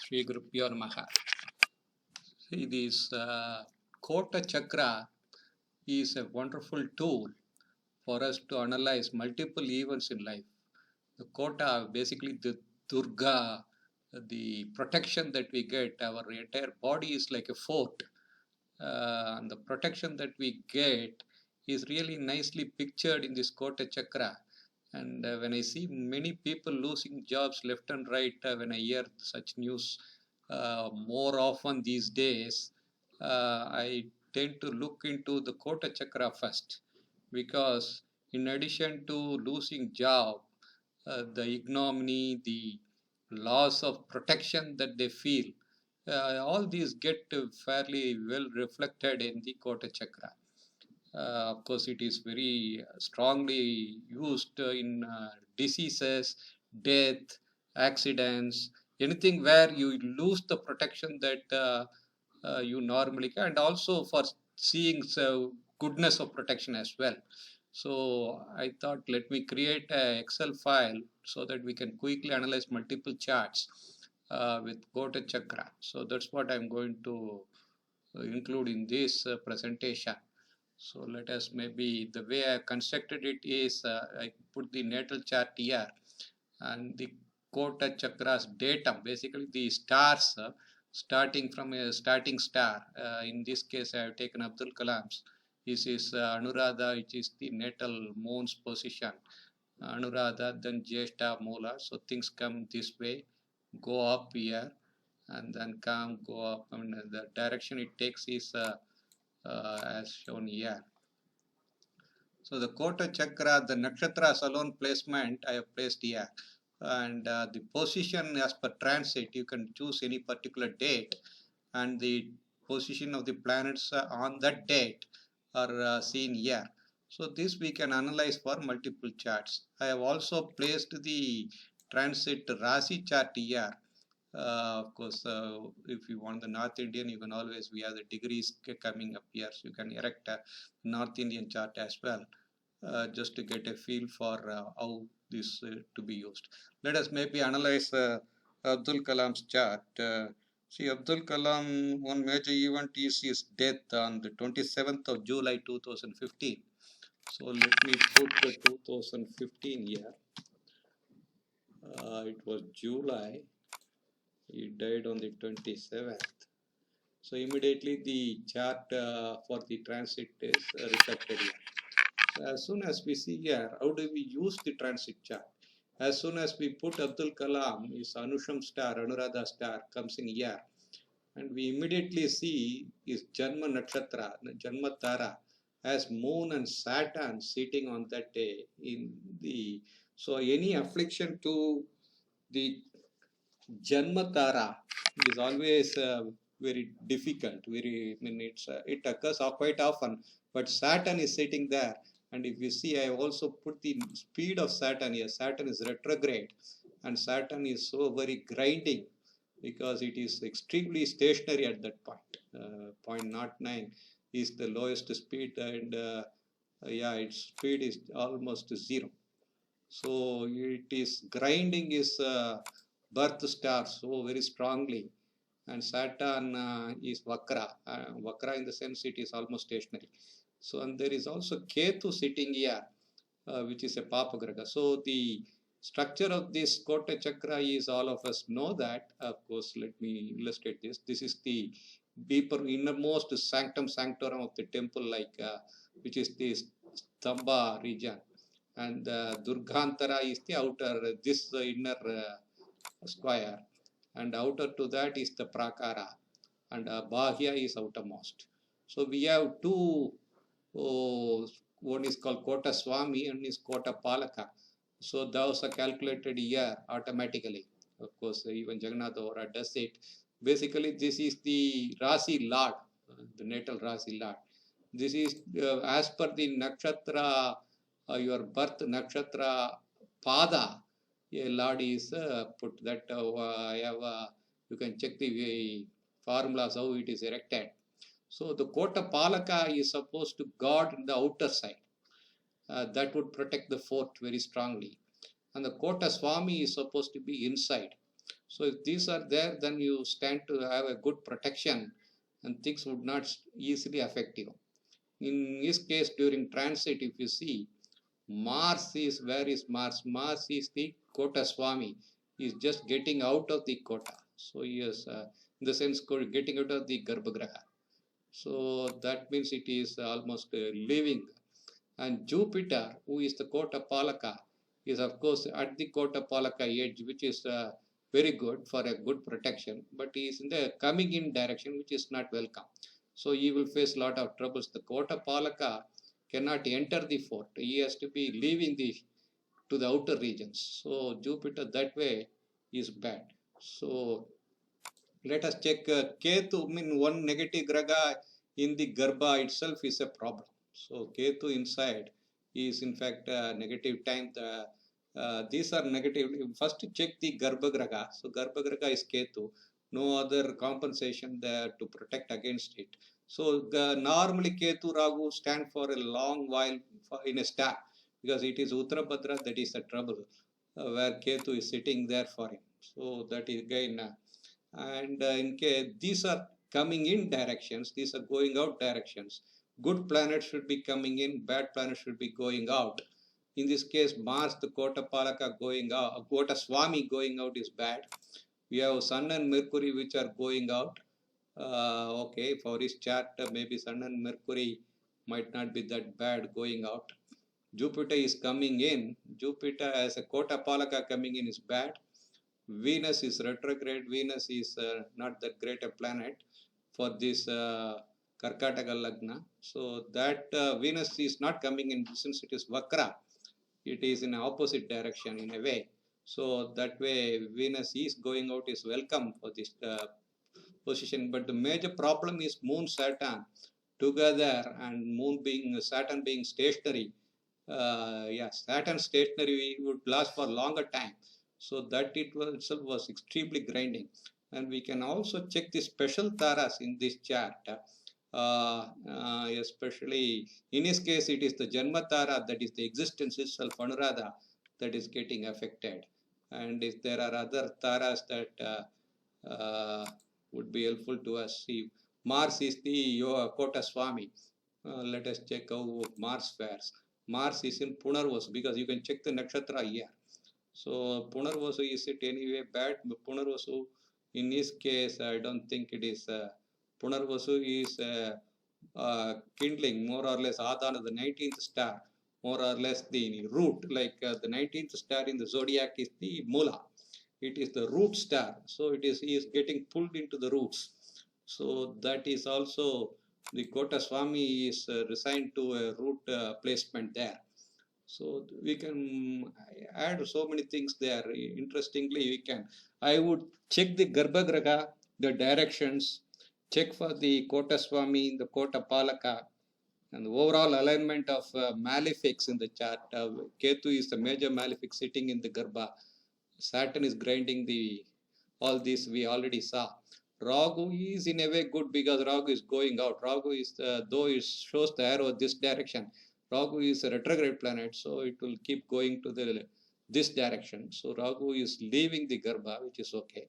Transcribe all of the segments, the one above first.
Shri Gurupyo Namaha. See, this Kota Chakra is a wonderful tool for us to analyze multiple events in life. The Kota, basically the Durga, the protection that we get, our entire body is like a fort. And the protection that we get is really nicely pictured in this Kota Chakra. And when I see many people losing jobs left and right, when I hear such news more often these days, I tend to look into the Kota Chakra first, because in addition to losing job, the ignominy, the loss of protection that they feel, all these get fairly well reflected in the Kota Chakra. Of course, it is very strongly used in diseases, death, accidents, anything where you lose the protection that you normally can, and also for seeing goodness of protection as well. So I thought, let me create an Excel file so that we can quickly analyze multiple charts with Kota Chakra. So that's what I'm going to include in this presentation. So let us, maybe the way I constructed it is I put the natal chart here and the Kota Chakra's datum, basically the stars starting from a starting star. In this case, I have taken Abdul Kalam's. This is Anuradha, which is the natal moon's position. Anuradha, then Jeshta, Moola. So things come this way, go up here, and then come, go up. I mean, the direction it takes is as shown here. So the Kota Chakra, the nakshatras alone placement I have placed here. And the position as per transit, you can choose any particular date, and the position of the planets on that date are seen here. So this we can analyze for multiple charts. I have also placed the transit Rasi chart here. Of course, if you want the North Indian, you can always, we have the degrees coming up here, so you can erect a North Indian chart as well, just to get a feel for how this to be used. Let us maybe analyze Abdul Kalam's chart. See, Abdul Kalam, one major event is his death on the 27th of July 2015. So let me put the 2015 here. It was July. He died on the 27th. So immediately the chart for the transit is reflected here. So as soon as we see here, how do we use the transit chart? As soon as we put Abdul Kalam, his Anusham star, Anuradha star comes in here, and we immediately see his Janma Nakshatra, Janma Tara, as Moon and Saturn sitting on that day in the. So any affliction to the Janma Tara is always very difficult. Very, I mean, it occurs quite often, but Saturn is sitting there. And if you see, I have also put the speed of Saturn here. Saturn is retrograde, and Saturn is so very grinding because it is extremely stationary at that point. 0.09 is the lowest speed, and yeah, its speed is almost zero. So it is grinding his birth star so very strongly, and Saturn is Vakra. Vakra in the sense it is almost stationary. So, and there is also Ketu sitting here, which is a Papagraha. So the structure of this Kota Chakra is, all of us know that. Of course, let me illustrate this. This is the deeper, innermost sanctum sanctorum of the temple, like which is the Stamba region. And Durgantara is the outer, this inner square, and outer to that is the Prakara, and Bahya is outermost. So we have two, one is called Kota Swami and is Kota Palaka. So those are calculated here automatically. Of course, even Jagannath Ora does it. Basically, this is the Rasi Lord, the natal Rasi Lord. This is as per the nakshatra, your birth nakshatra pada, a Lord is put. That I have, you can check the formulas how it is erected. So the Kota Palaka is supposed to guard in the outer side. That would protect the fort very strongly. And the Kota Swami is supposed to be inside. So if these are there, then you stand to have a good protection and things would not easily affect you. In this case, during transit, if you see, Mars is, where is Mars? Mars is the Kota Swami. He is just getting out of the Kota. So he is, in the sense, getting out of the Garbhagraha. So that means it is almost leaving. And Jupiter, who is the Kota Palaka, is of course at the Kota Palaka edge, which is very good for a good protection, but he is in the coming in direction, which is not welcome. So he will face a lot of troubles. The Kota Palaka cannot enter the fort. He has to be leaving the to the outer regions. So Jupiter that way is bad. So let us check Ketu. I mean, one negative graha in the Garbha itself is a problem. So Ketu inside is in fact negative time. These are negative. First check the Garbha graha. So Garbha graha is Ketu. No other compensation there to protect against it. So normally Ketu Ragu stand for a long while in a star because it is Uttarabhadra that is the trouble where Ketu is sitting there for him. So that is again. And in case these are coming in directions, these are going out directions. Good planets should be coming in, bad planets should be going out. In this case, Mars, the Kota Palaka going out, Kota Swami going out is bad. We have Sun and Mercury which are going out. Okay, for his chart, maybe Sun and Mercury might not be that bad going out. Jupiter is coming in. Jupiter as a Kota Palaka coming in is bad. Venus is retrograde. Venus is not that great a planet for this Karkataka Lagna. So that Venus is not coming in since it is Vakra. It is in opposite direction in a way. So that way Venus is going out is welcome for this position. But the major problem is Moon Saturn together and Moon being Saturn being stationary. Saturn stationary would last for longer time. So that it was itself was extremely grinding. And we can also check the special taras in this chart. Especially in his case, it is the Janma Tara, that is the existence itself, Anuradha, that is getting affected. And if there are other taras that would be helpful to us, see, Mars is the Kota Swami. Let us check how Mars fares. Mars is in Punarvasu because you can check the nakshatra here. So Punarvasu, is it anyway bad? Punarvasu, in his case, I don't think it is. Punarvasu is kindling more or less Adana, the 19th star, more or less the root, like the 19th star in the zodiac is the Mula. It is the root star. So it is, he is getting pulled into the roots. So that is also the Kota Swami is resigned to a root placement there. So we can add so many things there. Interestingly, we can. I would check the Garbhagraha, the directions, check for the Kota Swami, the Kota Palaka, and the overall alignment of malefics in the chart. Ketu is the major malefic sitting in the Garbha. Saturn is grinding the all this we already saw. Ragu is in a way good because Ragu is going out. Ragu is though it shows the arrow this direction. Ragu is a retrograde planet, so it will keep going to the this direction. So Ragu is leaving the Garbha, which is okay.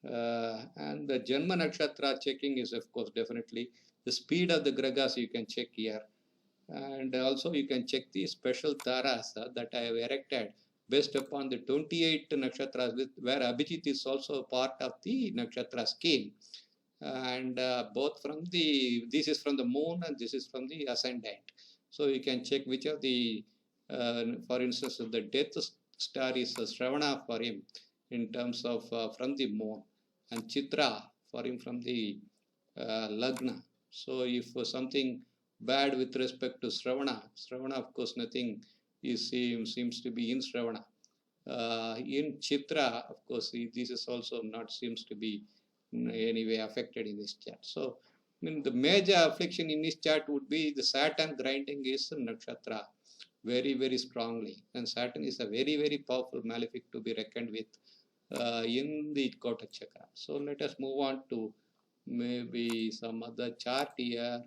And the Janma Nakshatra checking is of course definitely the speed of the Gragas you can check here. And also you can check the special taras that I have erected based upon the 28 nakshatras with, where Abhijit is also part of the nakshatra scheme. And both from the, this is from the moon and this is from the ascendant. So you can check which of the, for instance, the death star is Shravana for him in terms of from the moon, and Chitra for him from the Lagna. So if something bad with respect to Shravana, of course nothing is seems to be in Shravana. In Chitra, of course, this is also not seems to be in any way affected in this chart. So I mean, the major affliction in this chart would be the Saturn grinding is nakshatra very, very strongly. And Saturn is a very, very powerful malefic to be reckoned with in the Kota Chakra. So let us move on to maybe some other chart here.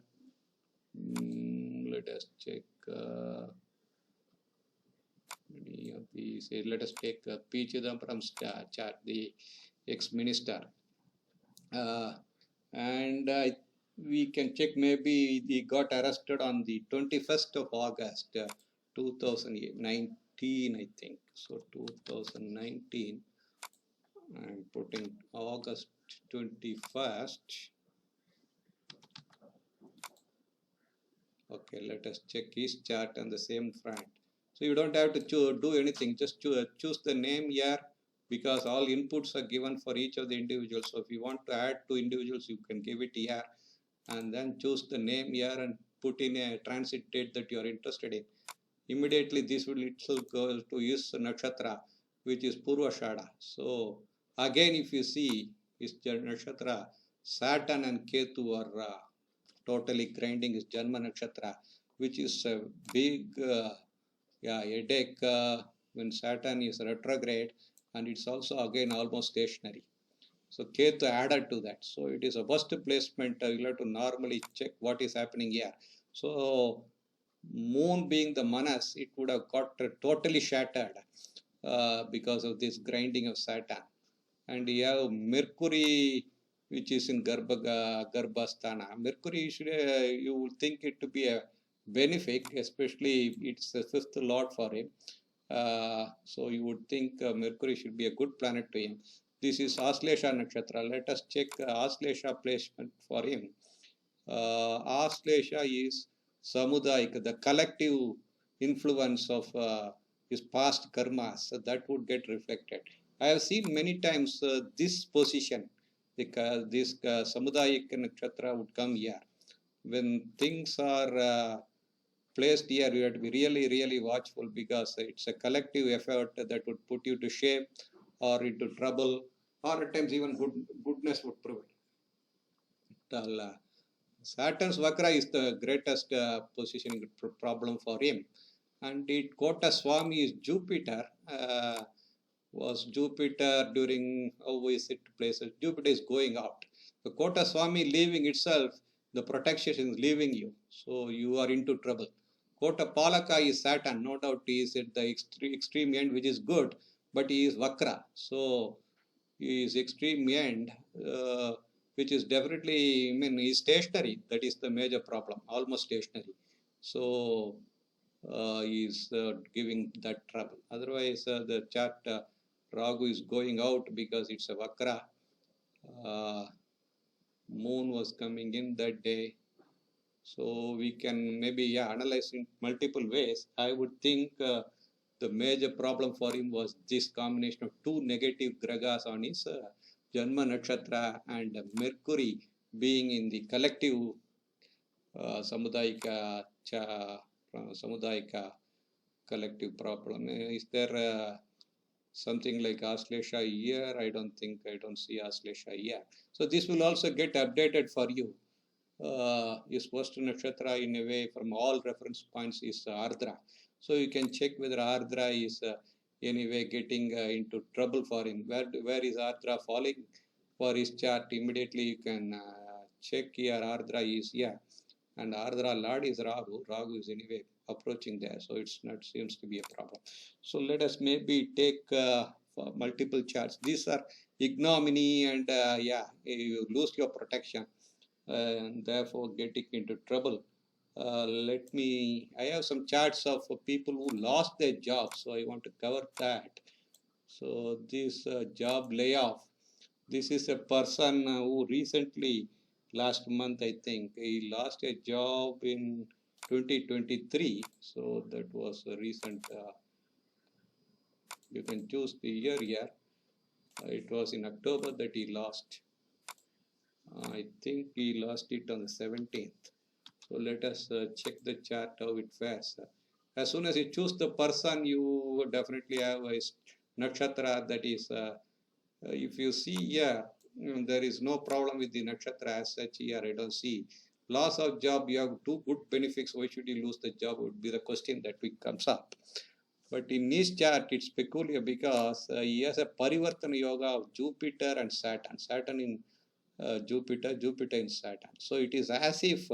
Let us check. Any of these, let us take P. Chidambaram's chart, the ex-minister. And we can check, maybe he got arrested on the 21st of August 2019, I think. So 2019, I'm putting August 21st. Okay, let us check his chart on the same front. So you don't have to do anything, just choose the name here, because all inputs are given for each of the individuals. So if you want to add two individuals, you can give it here, and then choose the name here and put in a transit date that you are interested in. Immediately this will itself go to his nakshatra, which is Purvashada. So again, if you see his nakshatra, Saturn and Ketu are totally grinding his Janma nakshatra, which is a big headache when Saturn is retrograde, and it's also again almost stationary. So Ketu added to that. So it is a worst placement. You'll have to normally check what is happening here. So Moon being the Manas, it would have got totally shattered because of this grinding of Saturn. And you have Mercury, which is in Garbhasthana. Mercury, you would think it to be a benefic, especially it's the fifth lord for him. So you would think Mercury should be a good planet to him. This is Aslesha Nakshatra. Let us check Aslesha placement for him. Aslesha is Samudayika, the collective influence of his past karmas, so that would get reflected. I have seen many times this position, because this Samudayika Nakshatra would come here. When things are placed here, you have to be really, really watchful, because it's a collective effort that would put you to shame or into trouble, or at times even goodness would prevail. Saturn's Vakra is the greatest positioning problem for him. And it Kota Swami is Jupiter. Was Jupiter during, how is it places? Jupiter is going out. The Kota Swami leaving itself, the protection is leaving you. So you are into trouble. Kota Palaka is Saturn. No doubt he is at the extreme end, which is good, but he is Vakra. So he is extreme end. Which is definitely, I mean, is stationary. That is the major problem, almost stationary. So is giving that trouble. Otherwise, the chart Ragu is going out because it's a Vakra. Moon was coming in that day. So we can maybe analyze in multiple ways. I would think the major problem for him was this combination of two negative gragas on his Janma Nakshatra, and Mercury being in the collective Samudayika collective problem. Is there something like Aslesha here? I don't see Aslesha here. So this will also get updated for you. His first nakshatra, in a way, from all reference points, is Ardra. So you can check whether Ardra is anyway getting into trouble for him. Where is Ardra falling for his chart? Immediately you can check here. Ardra is here, and Ardra Lord is Rahu. Rahu is anyway approaching there, so it's not seems to be a problem. So let us maybe take for multiple charts. These are ignominy, and you lose your protection, and therefore getting into trouble. I have some charts of people who lost their jobs, so I want to cover that. So this job layoff, this is a person who recently, last month I think, he lost a job in 2023. So that was a recent, you can choose the year here. It was in October that he lost. I think he lost it on the 17th. So let us check the chart how it fares. As soon as you choose the person, you definitely have a nakshatra. That is, if you see here, there is no problem with the nakshatra as such here. I don't see. Loss of job, you have two good benefics. Why should you lose the job? Would be the question that comes up. But in his chart, it's peculiar because he has a parivartana yoga of Jupiter and Saturn. Saturn in Jupiter, Jupiter in Saturn. So it is as if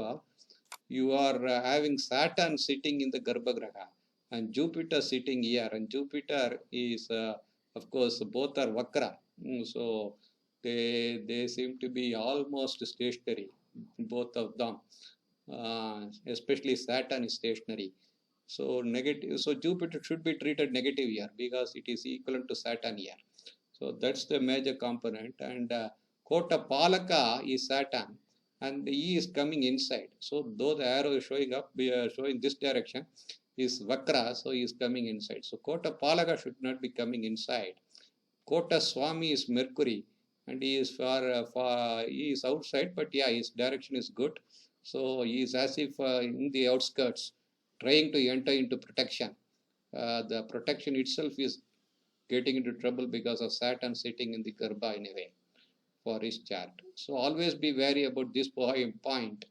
you are having Saturn sitting in the Garbhagraha. and Jupiter sitting here, and Jupiter is, of course, both are Vakra. So they seem to be almost stationary, both of them. Especially Saturn is stationary. So negative. So Jupiter should be treated negative here because it is equivalent to Saturn here. So that's the major component. And Kota Palaka is Saturn, and E is coming inside. So though the arrow is showing up, we are showing this direction is Vakra, so he is coming inside. So Kota Palaka should not be coming inside. Kota Swami is Mercury, and he is he is outside, but yeah, his direction is good. So he is as if in the outskirts, trying to enter into protection. The protection itself is getting into trouble because of Saturn sitting in the Garbha in a way for his chart. So always be wary about this point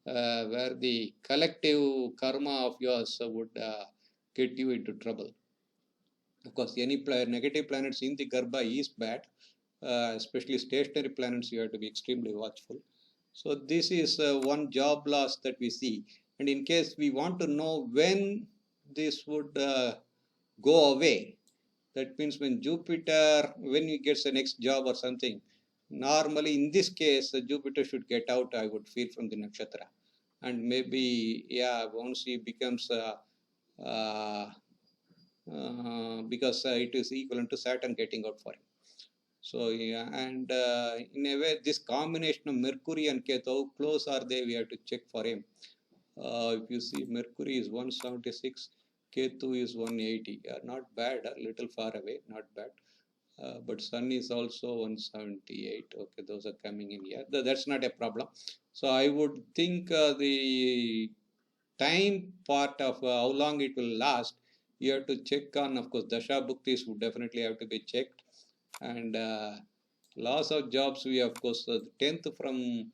where the collective karma of yours would get you into trouble. Of course, any negative planets in the Garbha is bad, especially stationary planets. You have to be extremely watchful. So this is one job loss that we see. And in case we want to know when this would go away, that means when Jupiter, when he gets the next job or something, normally in this case, Jupiter should get out, I would feel, from the nakshatra. And maybe, yeah, once he becomes because it is equivalent to Saturn getting out for him. So yeah, and in a way, this combination of Mercury and Ketu, how close are they? We have to check for him. If you see, Mercury is 176, Ketu is 180. Not bad, a little far away, not bad. But Sun is also 178. Okay, those are coming in here. That's not a problem. So I would think the time part of how long it will last, you have to check on. Of course, Dasha Bhuktis would definitely have to be checked. And loss of jobs, we of course, the 10th from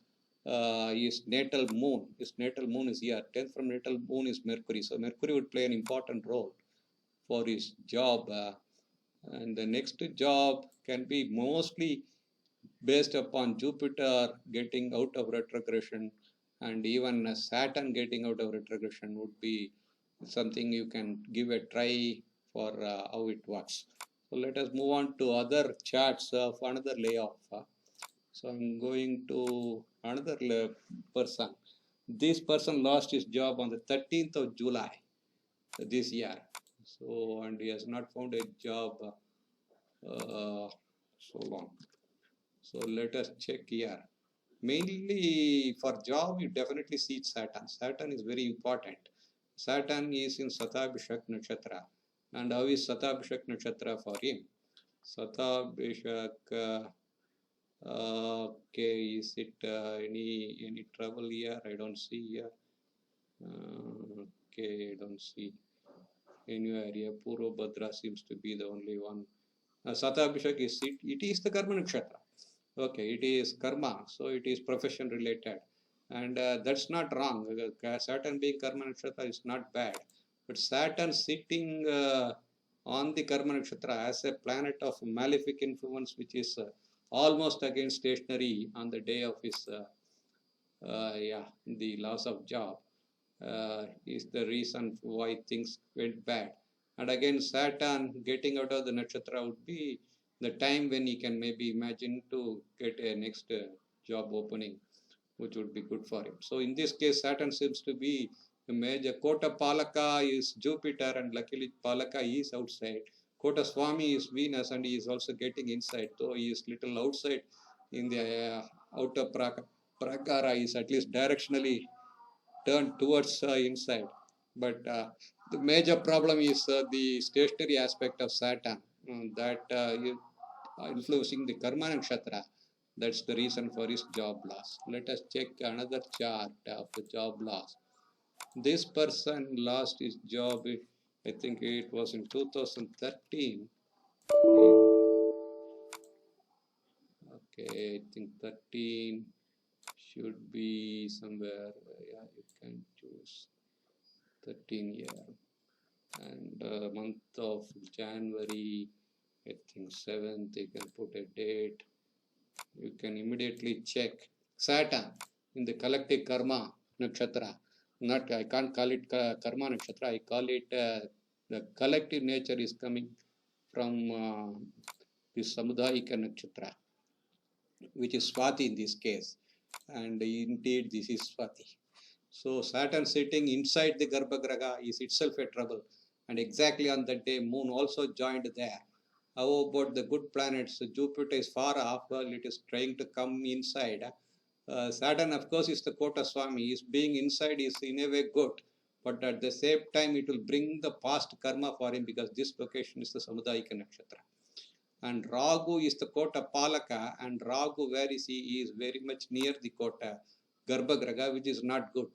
his natal moon. His natal moon is here. 10th from natal moon is Mercury. So Mercury would play an important role for his job. And the next job can be mostly based upon Jupiter getting out of retrogression, and even Saturn getting out of retrogression would be something you can give a try for how it works. So let us move on to other charts of another layoff. So I'm going to another person. This person lost his job on the 13th of July this year. So, and he has not found a job so long. So let us check here. Mainly for job, you definitely see Saturn. Saturn is very important. Saturn is in Satabhishak Nakshatra. And how is Satabhishak Nakshatra for him? Satabhishak, okay, is it any trouble here? I don't see here. Okay, I don't see anywhere here. Purva Bhadra seems to be the only one. Satabhishak is it is the Karma Nakshatra. Okay, it is karma, so it is profession related, and that's not wrong. Saturn being karma nakshatra is not bad, but Saturn sitting on the karma nakshatra as a planet of malefic influence, which is almost against stationary on the day of his the loss of job, is the reason why things went bad. And again, Saturn getting out of the nakshatra would be the time when he can maybe imagine to get a next job opening, which would be good for him. So in this case, Saturn seems to be a major. Kota Palaka is Jupiter, and luckily Palaka is outside. Kota Swami is Venus, and he is also getting inside. Though he is little outside in the outer prakara, is at least directionally turned towards inside. But the major problem is the stationary aspect of Saturn that influencing the Karma Nakshatra. That's the reason for his job loss. Let us check another chart of the job loss. This person lost his job, I think it was in 2013. Okay, I think 13 should be somewhere. Yeah, you can choose 13 year. And month of January, I think 7th, you can put a date. You can immediately check Saturn in the collective karma nakshatra. I can't call it karma nakshatra, I call it The collective nature is coming from this Samudayika Nakshatra, which is Swati in this case. And indeed, this is Swati. So Saturn sitting inside the Garbhagraha is itself a trouble. And exactly on that day, Moon also joined there. How about the good planets? Jupiter is far off, well, it is trying to come inside. Saturn, of course, is the Kota Swami. Is being inside is in a way good, but at the same time, it will bring the past karma for him because this location is the Samudayika Nakshatra. And Ragu is the Kota Palaka, and Ragu, where is he? He is very much near the Kota Garbhagraha, which is not good.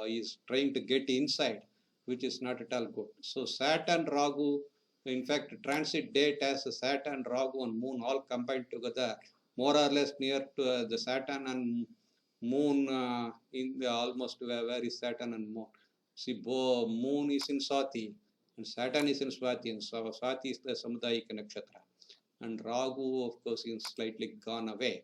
He is trying to get inside, which is not at all good. So Saturn, Ragu, in fact, transit date as Saturn, Ragu, and Moon all combined together, more or less near to the Saturn and Moon in the almost where is Saturn and Moon. See, Moon is in Swati and Saturn is in Swati, and so Swati is the Samudayika Nakshatra. And Ragu, of course, is slightly gone away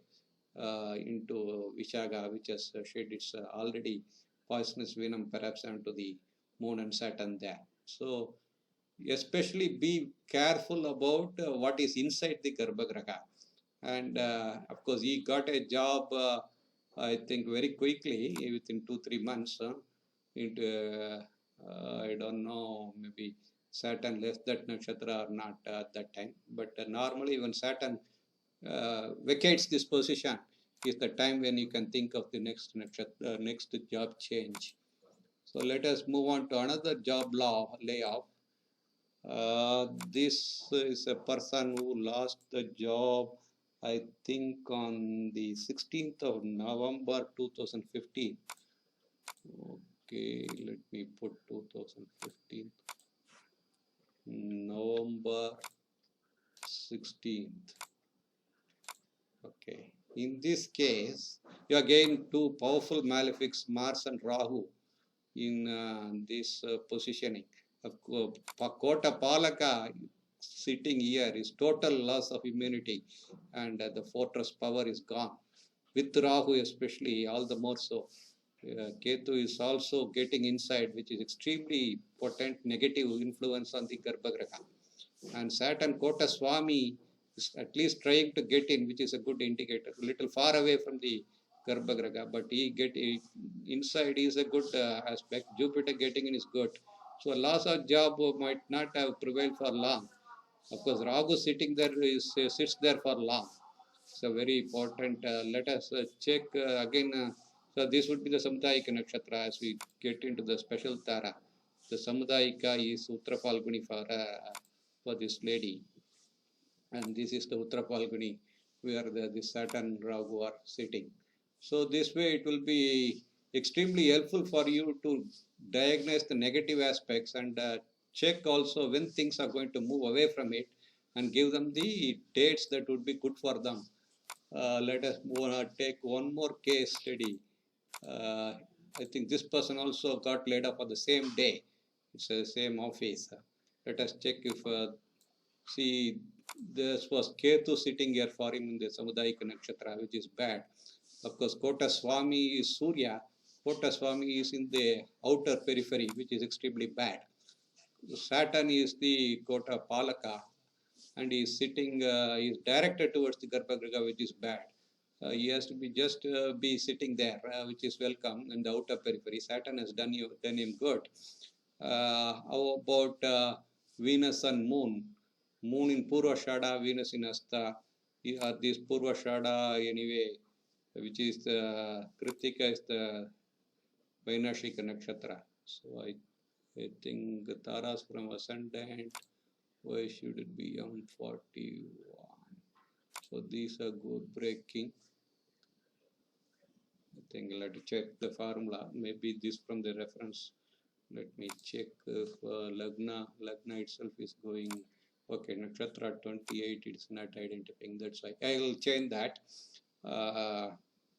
into Vishaga, which has shed its already poisonous venom perhaps onto the Moon and Saturn there. So, especially be careful about what is inside the Garbhagraha. And of course, he got a job, I think, very quickly, within 2-3 months. Into, I don't know, maybe Saturn left that nakshatra or not at that time. But normally, when Saturn vacates this position, is the time when you can think of the next nakshatra, next job change. So let us move on to another job layoff. This is a person who lost the job, I think, on the 16th of November 2015. Okay, let me put 2015. November 16th. Okay. In this case, you again two powerful malefics, Mars and Rahu, in this positioning. Kota Palaka sitting here is total loss of immunity, and the fortress power is gone. With Rahu especially, all the more so. Ketu is also getting inside, which is extremely potent negative influence on the Garbhagraha. And Saturn Kota Swami is at least trying to get in, which is a good indicator. A little far away from the Garbhagraha, but inside is a good aspect. Jupiter getting in is good. So a loss of job might not have prevailed for long. Of course, Ragu sitting there sits there for long. So very important. Let us check again. So this would be the Samudayika Nakshatra as we get into the special Tara. The Samudayika is Uttra Falguni for this lady. And this is the Uttra Falguni where the Saturn Rahu are sitting. So this way it will be extremely helpful for you to diagnose the negative aspects and check also when things are going to move away from it and give them the dates that would be good for them. Let us take one more case study. I think this person also got laid off on the same day. It's the same office. Let us check if, see, this was Ketu sitting here for him in the Samudayika Nakshatra, which is bad. Of course, Kota Swami is Surya. Kota Swami is in the outer periphery, which is extremely bad. Saturn is the Kota Palaka, and he is sitting, he is directed towards the Garbhagraha, which is bad. He has to be just be sitting there, which is welcome in the outer periphery. Saturn has done him good. How about Venus and Moon? Moon in Purva Shada, Venus in Asta. This Purva Shada anyway, which is the Kritika is the Vainashika Nakshatra. So I think Taras from Ascendant. Why should it be on 41? So these are good breaking. I think I'll have to check the formula. Maybe this from the reference. Let me check if Lagna itself is going. Okay, Nakshatra 28, it's not identifying. That's why I will change that.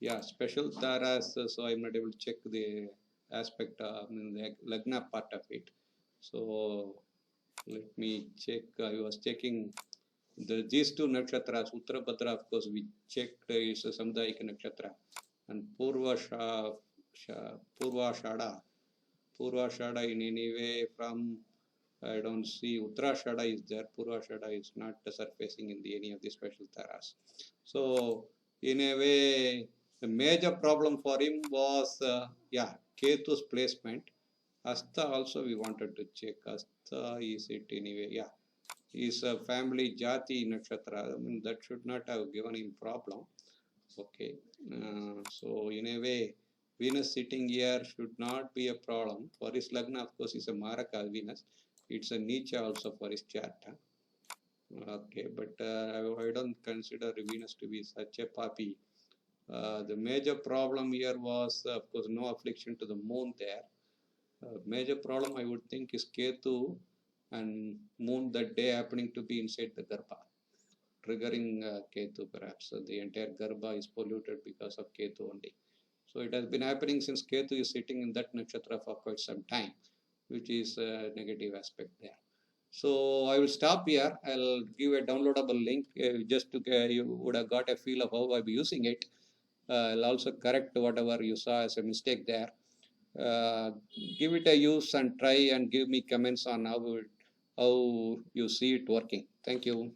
Yeah, special taras, so I'm not able to check the aspect in the Lagna part of it. So let me check. I was checking these two nakshatras. Uttarabhadra, of course, we checked is a Samudayika nakshatra, and Purva Shada in any way from I don't see Uttarashada is there. Purvashada is not surfacing in any of the special taras. So in a way, the major problem for him was Ketu's placement. Hasta also we wanted to check. Hasta is it anyway? Yeah, is a family Jati Nakshatra. I mean, that should not have given him problem. Okay, so in a way, Venus sitting here should not be a problem. For his Lagna, of course, is a Maraka Venus. It's a Nietzsche also for his chart. Okay, but I don't consider Venus to be such a puppy. The major problem here was, of course, no affliction to the moon there. Major problem I would think is Ketu and moon that day happening to be inside the Garbha, triggering Ketu perhaps. So the entire Garbha is polluted because of Ketu only. So it has been happening since Ketu is sitting in that nakshatra for quite some time, which is a negative aspect there. So I will stop here. I'll give a downloadable link just to you would have got a feel of how I'm using it. I'll also correct whatever you saw as a mistake there. Give it a use and try and give me comments on how you see it working. Thank you.